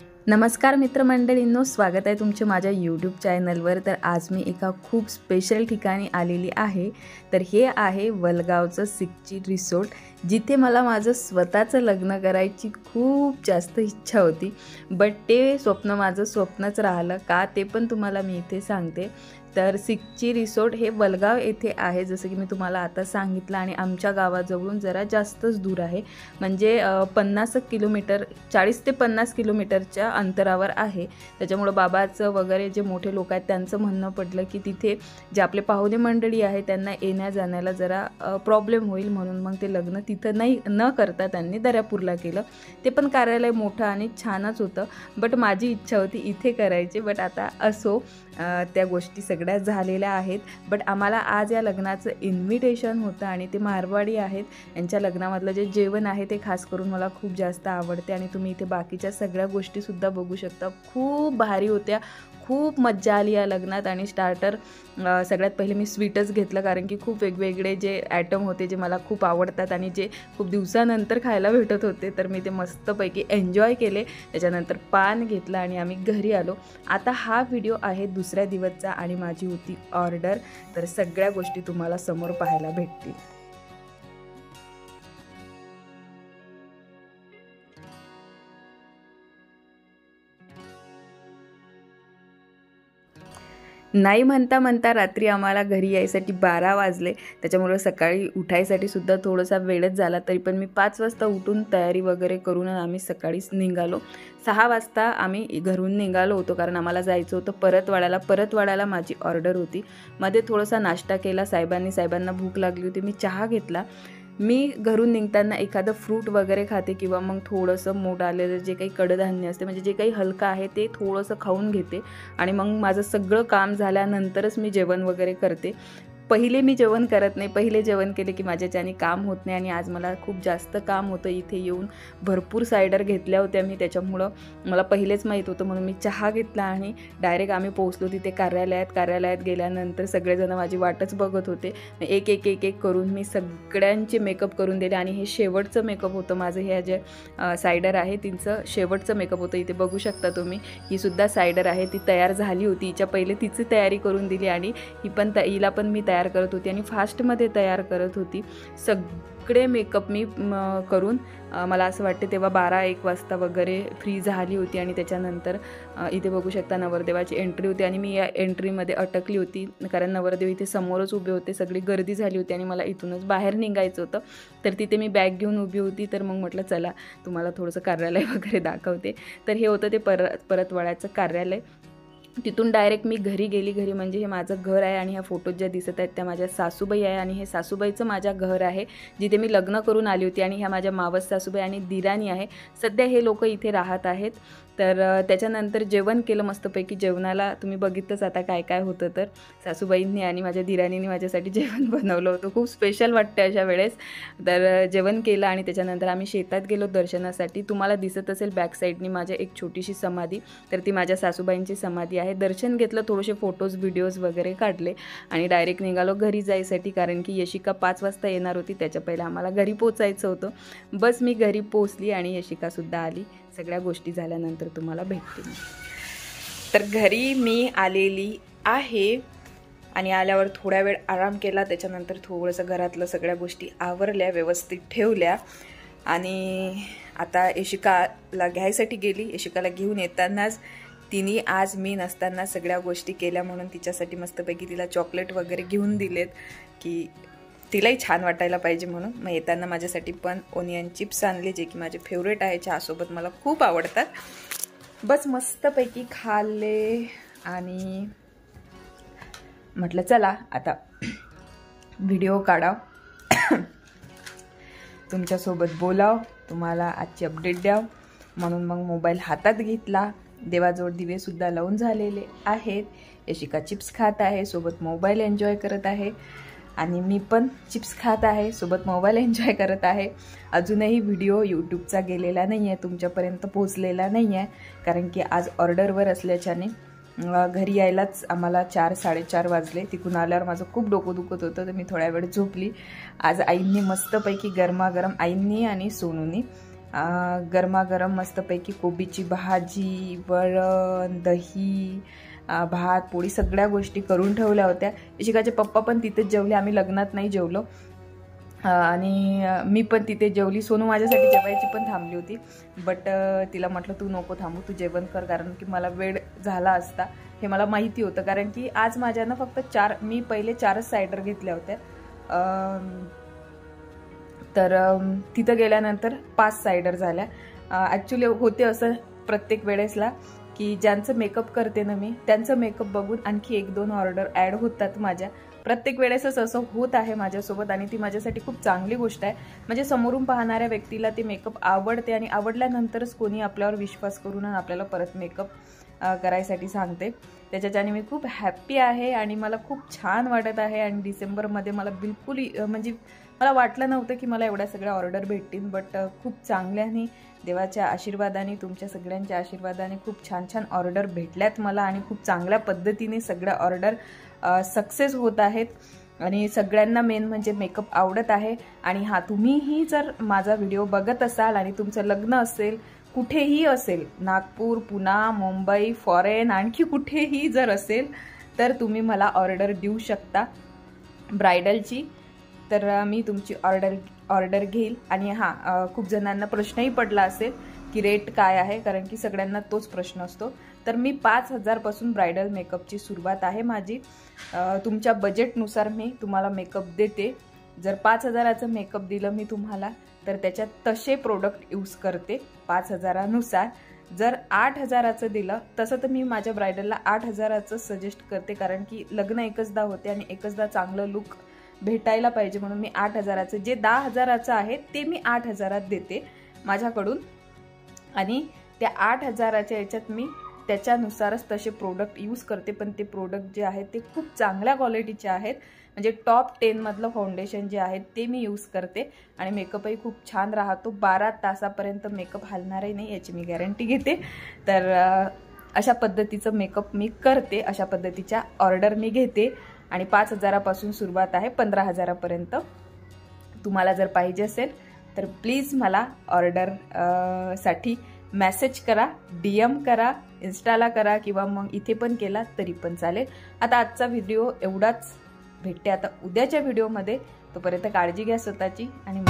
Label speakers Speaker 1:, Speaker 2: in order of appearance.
Speaker 1: नमस्कार मित्रमंडळींनो, स्वागत आहे तुमचे माझ्या यूट्यूब चॅनलवर। तर आज मी एका खूप स्पेशल ठिकाणी आलेली आहे। तर हे आहे वलगावचं सिकची रिसॉर्ट, जिथे मला माझं स्वतःचं लग्न करायची खूप जास्त इच्छा होती। बट ते स्वप्न माझं स्वप्नच राहिलं का ते पण तुम्हाला मी इथे सांगते। तर सिकची रिसॉर्ट हे वलगाव येथे आहे, जसं की मी तुम्हाला आता सांगितलं, आणि आमच्या गावाजवळून जरा जास्तच दूर आहे। म्हणजे 50 किलोमीटर, 40 ते 50 किलोमीटरच्या अंतरावर आहे। त्याच्यामुळे बाबाचं वगैरे जे मोठे लोक आहेत त्यांचं म्हणणं पडलं की तिथे जे आपले पाहुणे मंडळी आहे त्यांना येण्या जाण्याला जरा प्रॉब्लेम होईल, म्हणून मग ते लग्न तिथं न करता त्यांनी दर्यापूरला केलं। ते पण कार्यालय मोठं आणि छानच होतं, बट माझी इच्छा होती इथे करायची। बट आता असो, त्या गोष्टी सगळ्या झालेल्या आहेत। बट आम्हाला आज या लग्नाचं इन्व्हिटेशन होतं आणि ते मारवाडी आहेत। यांच्या लग्नामधलं जे जेवण आहे ते खास करून मला खूप जास्त आवडते, आणि तुम्ही इथे बाकीच्या सगळ्या गोष्टीसुद्धा बघू शकता। खूप भारी होत्या, खूप मज्जा आली या लग्नात। आणि स्टार्टर सगळ्यात पहिले मी स्वीटच घेतलं, कारण की खूप वेगवेगळे जे ॲटम होते जे मला खूप आवडतात आणि जे खूप दिवसानंतर खायला भेटत होते, तर मी ते मस्तपैकी एन्जॉय केले। त्याच्यानंतर पान घेतलं आणि आम्ही घरी आलो। आता हा व्हिडिओ आहे दुसऱ्या दिवसचा आणि माझी होती ऑर्डर, तर सगळ्या गोष्टी तुम्हाला समोर पाहायला भेटतील। नाही म्हणता म्हणता रात्री आम्हाला घरी यायसाठी 12 वाजले। त्याच्यामुळे सकाळी उठायसाठी सुद्धा थोडासा वेळच झाला, तरी पण मी 5 वाजता उठून तयारी वगैरे करून आम्ही सकाळीच निघालो। 6 वाजता आम्ही घरून निघालो होतो, कारण आम्हाला जायचं होतं परतवाड्याला माझी ऑर्डर होती। मध्ये थोडासा नाश्ता केला साहेबांना भूक लागली होती, मी चहा घेतला। मी घरून निघताना एखादं फ्रूट वगैरे खाते, किंवा मग थोडंसं मोड आलेलं जे काही कडधान्य असते, म्हणजे जे काही हलकं आहे ते थोडंसं खाऊन घेते, आणि मग माझं सगळं काम झाल्यानंतरच मी जेवण वगैरे करते। पहिले मी जेवण करत नाही, पहिले जेवण केले की माझ्याच्याने काम होत नाही। आणि आज मला खूप जास्त काम होतं, इथे येऊन भरपूर सायडर घेतल्या होत्या मी, त्याच्यामुळं मला पहिलेच माहीत होतं, म्हणून मी चहा घेतला आणि डायरेक्ट आम्ही पोहोचलो तिथे कार्यालयात गेल्यानंतर सगळेजण माझी वाटच बघत होते। एक एक एक एक करून मी सगळ्यांचे मेकअप करून दिले, आणि हे शेवटचं मेकअप होतं माझं। हे जे सायडर आहे तिचं शेवटचं मेकअप होतं। इथे बघू शकता तुम्ही, ही सुद्धा सायडर आहे, ती तयार झाली होती। हिच्या पहिले तिची तयारी करून दिली, आणि हिला पण मी तयार करत होती, आणि फास्टमध्ये तयार करत होती। सगळे मेकअप मी करून मला असं वाटते तेव्हा 12-1 वाजता वगैरे फ्री झाली होती। आणि त्याच्यानंतर इथे बघू शकता नवरदेवाची एंट्री होती, आणि मी या एंट्रीमध्ये अटकली होती, कारण नवरदेव इथे समोरच उभे होते, सगळी गर्दी झाली होती आणि मला इथूनच बाहेर निघायचं होतं। तर तिथे मी बॅग घेऊन उभी होती, तर मग म्हटलं चला तुम्हाला थोडंसं कार्यालय वगैरे दाखवते। तर हे होतं ते परतवाड्याचं कार्यालय। तिथून डायरेक्ट मी घरी गेली। घरी म्हणजे हे माझं घर आहे, आणि ह्या फोटोत ज्या दिसत आहेत त्या माझ्या सासूबाई आहे, आणि हे सासूबाईचं माझ्या घर आहे, जिथे मी लग्न करून आली होती। आणि ह्या माझ्या मावस सासूबाई आणि दिराणी आहे, सध्या हे लोक इथे राहत आहेत। तर त्याच्यानंतर जेवण केलं मस्तपैकी। जेवणाला तुम्ही बघितलंच आता काय काय होतं, तर सासूबाईंनी आणि माझ्या दिराणींनी माझ्यासाठी जेवण बनवलं होतं, खूप स्पेशल वाटतं अशा वेळेस। तर जेवण केलं आणि त्याच्यानंतर आम्ही शेतात गेलो दर्शनासाठी। तुम्हाला दिसत असेल बॅक साईडनी माझ्या एक छोटीशी समाधी, तर ती माझ्या सासूबाईंची समाधी आहे। दर्शन घेतलं, थोडेसे फोटोज व्हिडिओज वगैरे काढले, आणि डायरेक्ट निघालो घरी जायसाठी, कारण की यशिका 5 वाजता येणार होती, त्याच्या पहिले आम्हाला घरी पोचायचं होतं। बस मी घरी पोचली आणि यशिकासुद्धा आली। सगळ्या गोष्टी झाल्यानंतर तुम्हाला भेटतील। तर घरी मी आलेली आहे, आणि आल्यावर थोड्या वेळ आराम केला। त्याच्यानंतर थोडंसं घरातलं सगळ्या गोष्टी आवरल्या, व्यवस्थित ठेवल्या, आणि आता यशिकाला घ्यायसाठी गेली। यशिकाला घेऊन येतानाच तिने आज मी नसताना सगळ्या गोष्टी केल्या, म्हणून तिच्यासाठी मस्तपैकी तिला चॉकलेट वगैरे घेऊन दिलेत, की तिलाही छान वाटायला पाहिजे म्हणून। मग येताना माझ्यासाठी पण ओनियन चिप्स आणले, जे की माझे फेवरेट आहे, चहासोबत मला खूप आवडतात। बस मस्तपैकी खाल्ले, आणि म्हटलं चला आता व्हिडिओ काढाव, तुमच्यासोबत बोलाव, तुम्हाला आजची अपडेट द्याव, म्हणून मग मोबाईल हातात घेतला। देवाजवळ दिवेसुद्धा लावून झालेले आहेत। यशिका चिप्स खात आहे, सोबत मोबाईल एन्जॉय करत आहे, आणि मी पण चिप्स खात आहे, सोबत मोबाईल एन्जॉय करत आहे। अजूनही व्हिडिओ यूट्यूबचा गेलेला नाही आहे, तुमच्यापर्यंत पोहोचलेला नाही आहे, कारण की आज ऑर्डरवर असल्याच्याने घरी यायलाच आम्हाला 4-4:30 वाजले। तिकून आल्यावर माझं खूप डोकं दुखत होतं, तर मी थोड्या वेळ झोपली। आज आईंनी मस्तपैकी गरमागरम, आईंनी आणि सोनूनी गरमागरम मस्तपैकी कोबीची भाजी, वरण, दही, भात, पोळी सगळ्या गोष्टी करून ठेवल्या होत्या. इशिकाचे पप्पा पण तिथेच जेवले, आम्ही लग्नात नाही जेवलो. आणि मी पण तिथे जेवली. सोनू माझ्यासाठी जेवायची पण थांबली होती, बट तिला म्हटलं तू नको थांबू, तू जेवण कर, कारण की मला वेळ झाला असता हे मला माहिती होतं. कारण की आज माझ्यानं फक्त मी पहिले 4च सायडर घेतल्या होत्या, तर तिथं गेल्यानंतर 5 सायडर झाल्या. ॲक्च्युली होते असं प्रत्येक वेळेसला की ज्यांचं मेकअप करते ना मी, त्यांचं मेकअप बघून आणखी 1-2 ऑर्डर ॲड होतात माझ्या. प्रत्येक वेळेसच असं होत आहे माझ्यासोबत, आणि ती माझ्यासाठी खूप चांगली गोष्ट आहे. म्हणजे समोरून पाहणाऱ्या व्यक्तीला ते मेकअप आवडते, आणि आवडल्यानंतरच कोणी आपल्यावर विश्वास करून आपल्याला परत मेकअप करायसाठी सांगते. त्याच्याने मी खूप हॅप्पी आहे आणि मला खूप छान वाटत आहे. आणि डिसेंबरमध्ये मला बिलकुल म्हणजे मला वाटलं नव्हतं की मला एवढ्या सगळ्या ऑर्डर भेटतील, बट खूप चांगल्याने देवाच्या आशीर्वादाने, तुमच्या सगळ्यांच्या आशीर्वादाने खूप छान छान ऑर्डर भेटल्यात मला, आणि खूप चांगल्या पद्धतीने सगळ्या ऑर्डर सक्सेस होत आहेत. आणि सगळ्यांना मेन म्हणजे मेकअप आवडत आहे. आणि तुम्हीही जर माझा व्हिडिओ बघत असाल आणि तुमचं लग्न असेल, कुठेही असेल, नागपूर, पुणे, मुंबई, फॉरेन, आणखी कुठेही जर असेल, तर तुम्ही मला ऑर्डर देऊ शकता ब्रायडलची. तर मी तुमची ऑर्डर घेईल. आणि खूप जणांना प्रश्नही पडला असेल की रेट काय आहे, कारण की सगळ्यांना तोच प्रश्न असतो. तर मी 5,000 पासून ब्रायडल मेकअपची सुरुवात आहे माझी. तुमच्या बजेटनुसार मी तुम्हाला मेकअप देते. जर 5,000चं मेकअप दिलं मी तुम्हाला, तर त्याच्यात तसे प्रोडक्ट यूज करते 5,000नुसार. जर 8,000चं दिलं तसं, तर मी माझ्या ब्रायडलला 8,000चं सजेस्ट करते, कारण की लग्न एकचदा होते आणि एकचदा चांगलं लुक भेटायला पाहिजे, म्हणून मी 8,000चं, जे 10,000चं आहे ते मी 8,000त देते माझ्याकडून. आणि त्या 8,000च्या याच्यात मी त्याच्यानुसारच तसे प्रोडक्ट यूज करते. पण ते प्रोडक्ट जे आहेत ते खूप चांगल्या क्वालिटीचे आहेत. म्हणजे टॉप 10 मधलं फाउंडेशन जे आहे ते मी यूज करते. आणि मेकअपही खूप छान राहतो. 12 तासापर्यंत मेकअप हलणारही नाही, याची मी गॅरंटी घेते. तर अशा पद्धतीचं मेकअप मी करते, अशा पद्धतीच्या ऑर्डर मी घेते. आणि 5,000पासून सुरुवात आहे 15,000पर्यंत. तुम्हाला जर पाहिजे असेल तर प्लीज मला ऑर्डर साठी मेसेज करा, DM करा, इन्स्टाला करा, किंवा मग इथे पण केला तरी पण चालेल. आता आजचा व्हिडिओ एवढाच. भेटते आता उद्याच्या व्हिडिओमध्ये. तोपर्यंत काळजी घ्या स्वतःची आणि